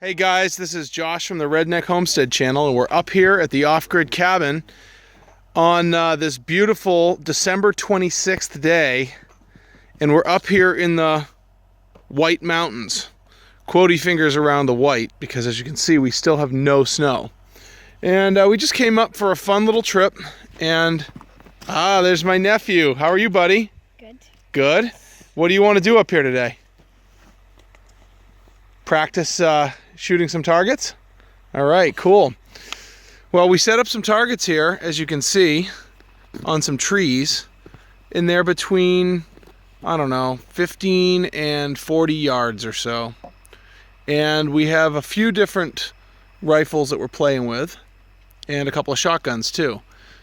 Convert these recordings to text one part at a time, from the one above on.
Hey guys, this is Josh from the Redneck Homestead channel, and we're up here at the off-grid cabin on this beautiful December 26th day, and we're up here in the White Mountains. Quotey fingers around the white, because as you can see, we still have no snow. And we just came up for a fun little trip, and there's my nephew. How are you, buddy? Good. Good? What do you want to do up here today? Practice shooting some targets? All right, cool. Well, we set up some targets here, as you can see, on some trees, and they're between, I don't know, 15 and 40 yards or so. And we have a few different rifles that we're playing with, and a couple of shotguns too.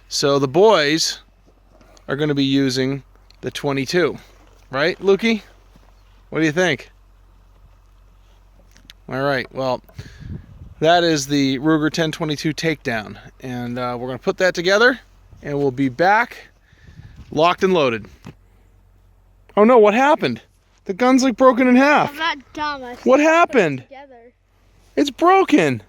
So the boys are going to be using the 22, right, Lukey? What do you think? All right, well, that is the Ruger 1022 takedown, and we're going to put that together, and we'll be back locked and loaded. Oh no, what happened? The gun's like broken in half. I'm not dumb. What happened? Together. It's broken.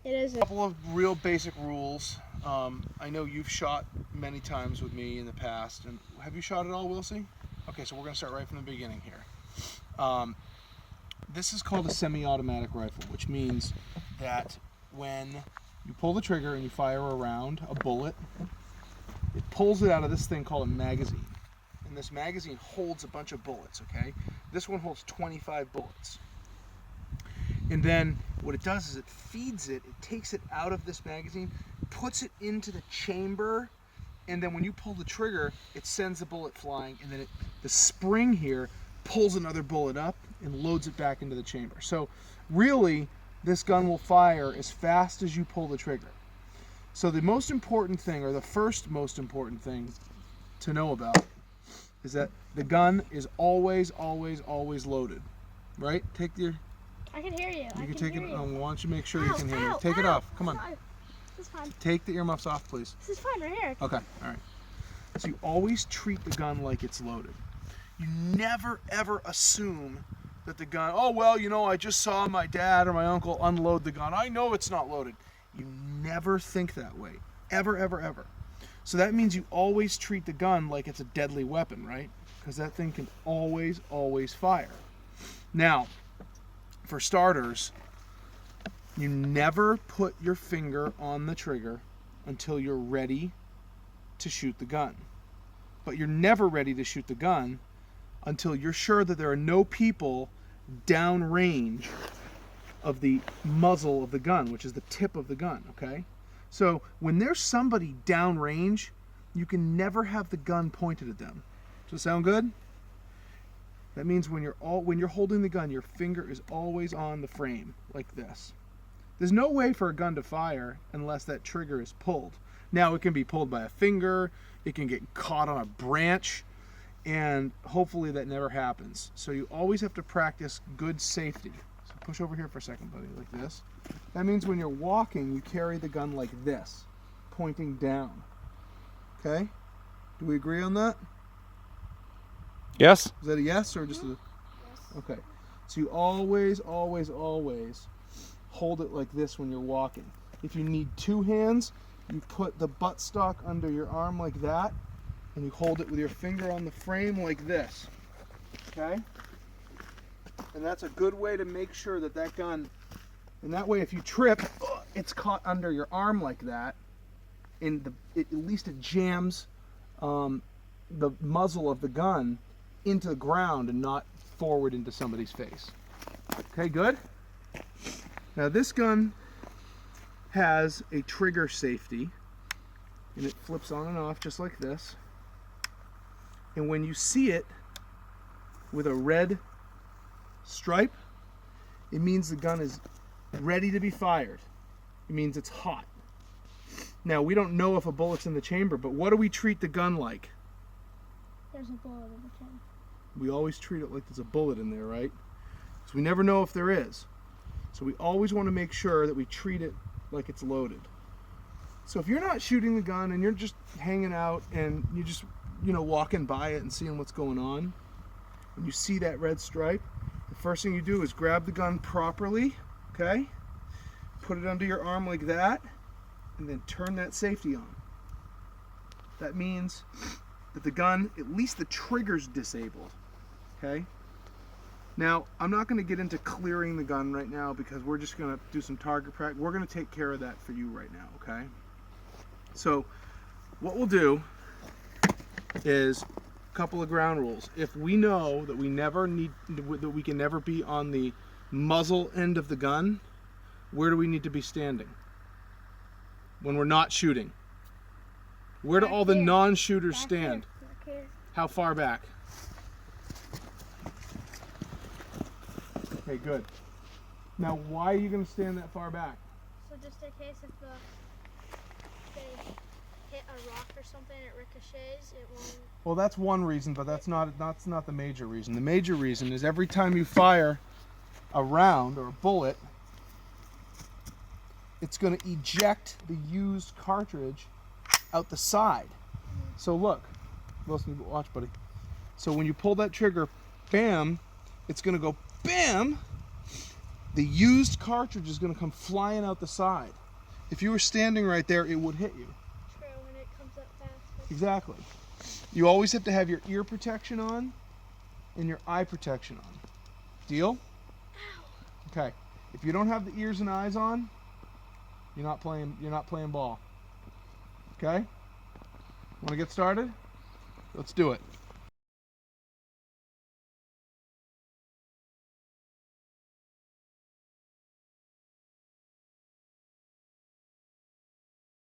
It is. A couple of real basic rules. I know you've shot many times with me in the past, and have you shot at all, Wilsey? Okay, so we're going to start right from the beginning here. This is called a semi-automatic rifle, which means that when you pull the trigger and you fire around a bullet, it pulls it out of this thing called a magazine. And this magazine holds a bunch of bullets, okay? This one holds 25 bullets. And then what it does is it feeds it, it takes it out of this magazine, puts it into the chamber, and then when you pull the trigger, it sends the bullet flying, and then the spring here pulls another bullet up and loads it back into the chamber. So really, this gun will fire as fast as you pull the trigger. So the most important thing, or the first most important thing to know about, is that the gun is always, always, always loaded. Right? Take your... I can hear you. You can take it. Why don't you make sure you can hear me? Take it off. Come on. This is fine. Take the earmuffs off, please. This is fine right here. Okay. All right. So you always treat the gun like it's loaded. You never ever assume that the gun, oh well, you know, I just saw my dad or my uncle unload the gun. I know it's not loaded. You never think that way. Ever, ever, ever. So that means you always treat the gun like it's a deadly weapon, right? Because that thing can always, always fire. Now, for starters, you never put your finger on the trigger until you're ready to shoot the gun. But you're never ready to shoot the gun until you're sure that there are no people downrange of the muzzle of the gun, which is the tip of the gun, okay? So when there's somebody downrange, you can never have the gun pointed at them. Does that sound good? That means when you're holding the gun, your finger is always on the frame, like this. There's no way for a gun to fire unless that trigger is pulled. Now, it can be pulled by a finger, it can get caught on a branch, and hopefully that never happens. So you always have to practice good safety. So push over here for a second, buddy, like this. That means when you're walking, you carry the gun like this, pointing down. Okay? Do we agree on that? Yes. Is that a yes or just a... Yes. Okay. So you always, always, always hold it like this when you're walking. If you need two hands, you put the buttstock under your arm like that, and you hold it with your finger on the frame like this. Okay? And that's a good way to make sure that that gun, and that way if you trip, it's caught under your arm like that, and at least it jams the muzzle of the gun into the ground and not forward into somebody's face. Okay, good? Now this gun has a trigger safety, and it flips on and off just like this. And when you see it with a red stripe, it means the gun is ready to be fired. It means it's hot. Now, we don't know if a bullet's in the chamber, but what do we treat the gun like? There's a bullet in the chamber. We always treat it like there's a bullet in there, right? Because we never know if there is. So we always want to make sure that we treat it like it's loaded. So if you're not shooting the gun and you're just hanging out and you just, walking by it and seeing what's going on, and you see that red stripe, the first thing you do is grab the gun properly Okay? Put it under your arm like that, and then turn that safety on. That means that the gun, at least the trigger's disabled. Okay? Now, I'm not going to get into clearing the gun right now because we're just going to do some target practice. We're going to take care of that for you right now, okay? So, what we'll do is a couple of ground rules. If we know that we can never be on the muzzle end of the gun, where do we need to be standing when we're not shooting? Where do all the non-shooters stand? Back here. How far back? Okay, good. Now, why are you going to stand that far back? So just in case if they hit a rock or something, it ricochets, it won't. Well, that's one reason, but that's not the major reason. The major reason is every time you fire a round or a bullet, it's going to eject the used cartridge out the side. So look, listen, watch, buddy. So when you pull that trigger, bam, it's going to go bam. The used cartridge is going to come flying out the side. If you were standing right there, it would hit you. True, when it comes up fast. Exactly. You always have to have your ear protection on and your eye protection on. Deal? Ow. Okay. If you don't have the ears and eyes on, you're not playing ball. Okay? Want to get started? Let's do it.